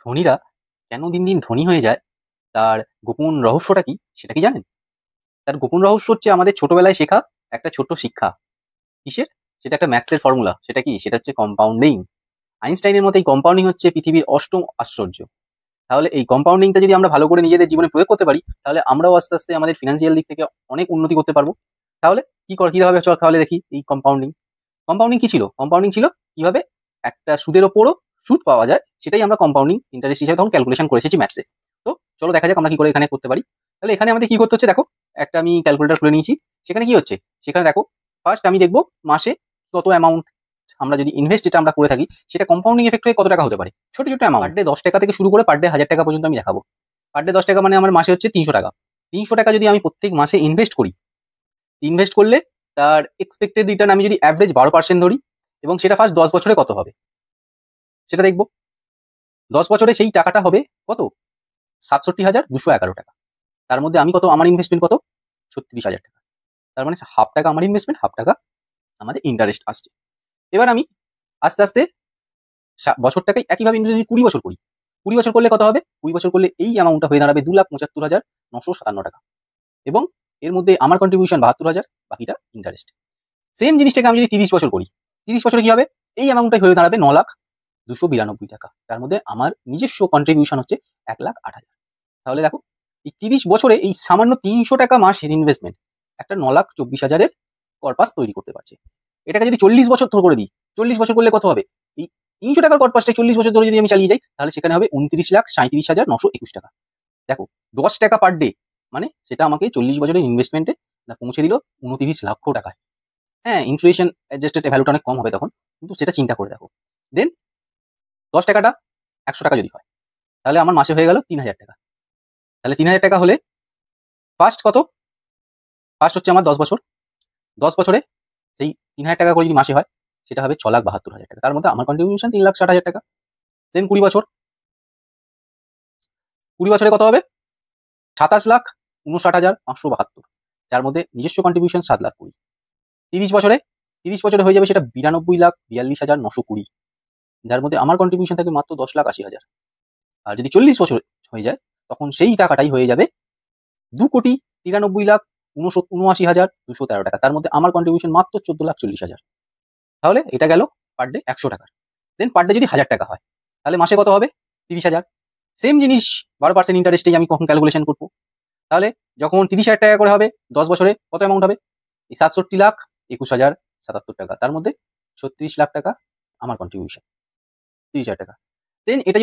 ধনীরা কেন দিন দিন ধনী হয়ে যায় তার গোপন রহস্যটা কি সেটা কি জানেন? তার গোপন রহস্য হচ্ছে আমাদের ছোটবেলায় শেখা একটা ছোট্ট শিক্ষা। কিসের? সেটা একটা ম্যাথসের ফর্মুলা। সেটা কি? সেটা হচ্ছে কম্পাউন্ডিং। আইনস্টাইনের মতে এই কম্পাউন্ডিং হচ্ছে পৃথিবীর অষ্টম আশ্চর্য। তাহলে এই কম্পাউন্ডিংটা যদি আমরা ভালো করে নিজেদের জীবনে প্রয়োগ করতে পারি, তাহলে আমরাও আস্তে আস্তে আমাদের ফিনান্সিয়াল দিক থেকে অনেক উন্নতি করতে পারবো। তাহলে কিভাবে চল তাহলে দেখি এই কম্পাউন্ডিং। কম্পাউন্ডিং কি ছিল? কম্পাউন্ডিং ছিল কিভাবে একটা সুদের ওপরও সুদ পাওয়া যায়, সেটাই আমরা কম্পাউন্ডিং ইন্টারেস্ট হিসেবে তখন ক্যালকুলেশন করে এসেছি ম্যাথসে। তো চলো দেখা যাক আমরা কি করে এখানে করতে পারি। তাহলে এখানে আমাদের কি করতে হচ্ছে দেখো, একটা আমি ক্যালকুলেটর খুলে নিয়েছি। সেখানে কি হচ্ছে, সেখানে দেখো ফার্স্ট আমি দেখবো মাসে কত অ্যামাউন্ট আমরা যদি ইনভেস্ট যেটা আমরা করে থাকি সেটা কম্পাউন্ডিং এফেক্ট হয়ে কত টাকা হতে পারে। ছোট ছোট অ্যামাউন্ট, পার ডে 10 টাকা থেকে শুরু করে পার ডে 1000 টাকা পর্যন্ত আমি দেখাবো। পার ডে 10 টাকা মানে আমার মাসে হচ্ছে 300 টাকা। 300 টাকা যদি আমি প্রত্যেক মাসে ইনভেস্ট করি, ইনভেস্ট করলে তার এক্সপেক্টেড রিটার্ন আমি যদি অ্যাভারেজ 12% ধরি, এবং সেটা ফার্স্ট 10 বছরে কত হবে সেটা দেখবো। 10 বছরে সেই টাকাটা হবে কত? 67,211 টাকা। তার মধ্যে আমি কত, আমার ইনভেস্টমেন্ট কত? 36,000 টাকা। তার মানে হাফ টাকা আমার ইনভেস্টমেন্ট, হাফ টাকা আমাদের ইন্টারেস্ট আসছে। এবার আমি আস্তে আস্তে বছরটাকে একইভাবে যদি 20 বছর করি, 20 বছর করলে কত হবে? 20 বছর করলে এই অ্যামাউন্টটা হয়ে দাঁড়াবে 2,75,957 টাকা। এবং এর মধ্যে আমার কন্ট্রিবিউশন 72,000, বাকিটা ইন্টারেস্ট। সেম জিনিসটাকে আমি যদি 30 বছর করি, 30 বছরে কি হবে? এই অ্যামাউন্টটাই হয়ে দাঁড়াবে 9,292 টাকা। তার মধ্যে আমার নিজস্ব কন্ট্রিবিউশন হচ্ছে 1,08,000। তাহলে দেখো, এই 30 বছরে এই সামান্য 300 টাকা মাসের ইনভেস্টমেন্ট একটা 9,24,000-এর কর্পাস তৈরি করতে পারছে। এটাকে যদি 40 বছর ধরে করে দিই, 40 বছর করলে কত হবে? এই 300 টাকার কর্পাসটা 40 বছর ধরে যদি আমি চালিয়ে যাই, তাহলে সেখানে হবে 29,37,921 টাকা। দেখো, 10 টাকা পার ডে, মানে সেটা আমাকে 40 বছরের ইনভেস্টমেন্টে পৌঁছে দিল 29 লক্ষ টাকায়। হ্যাঁ, ইনফ্লেশন অ্যাডজাস্টেড ভ্যালুটা অনেক কম হবে তখন, কিন্তু সেটা চিন্তা করে দেখো। দেন 10 টাকাটা 100 টাকা যদি হয়, তাহলে আমার মাসে হয়ে গেল 3,000 টাকা। তাহলে 3,000 টাকা হলে ফার্স্ট কত? ফার্স্ট হচ্ছে আমার 10 বছর। 10 বছরে সেই 3,000 টাকা করে যদি মাসে হয়, সেটা হবে 6,72,000 টাকা। তার মধ্যে আমার কন্ট্রিবিউশন 3,60,000 টাকা। দেন 20 বছর, 20 বছরে কত হবে? 27,59,572, যার মধ্যে নিজস্ব কন্ট্রিবিউশন 7,20,000। 30 বছরে, 30 বছরে হয়ে যাবে সেটা 92,42,920, যার মধ্যে আমার কন্ট্রিবিউশন থাকে মাত্র 10,80,000। আর যদি 40 বছর হয়ে যায়, তখন সেই টাকাটাই হয়ে যাবে 2,93,79,213 টাকা। তার মধ্যে আমার কন্ট্রিবিউশন মাত্র 14,40,000। তাহলে এটা গেল পার ডে 100 টাকা। দেন পার ডে যদি 1,000 টাকা হয়, তাহলে মাসে কত হবে? 30,000। সেম জিনিস 12% ইন্টারেস্টেই আমি কখন ক্যালকুলেশন করবো। তাহলে যখন 30,000 টাকা করে হবে 10 বছরে, কত অ্যামাউন্ট হবে? এই 67,21,077 টাকা। তার মধ্যে 36 লাখ টাকা আমার কন্ট্রিবিউশন, 30,000 টাকা। দেন এটা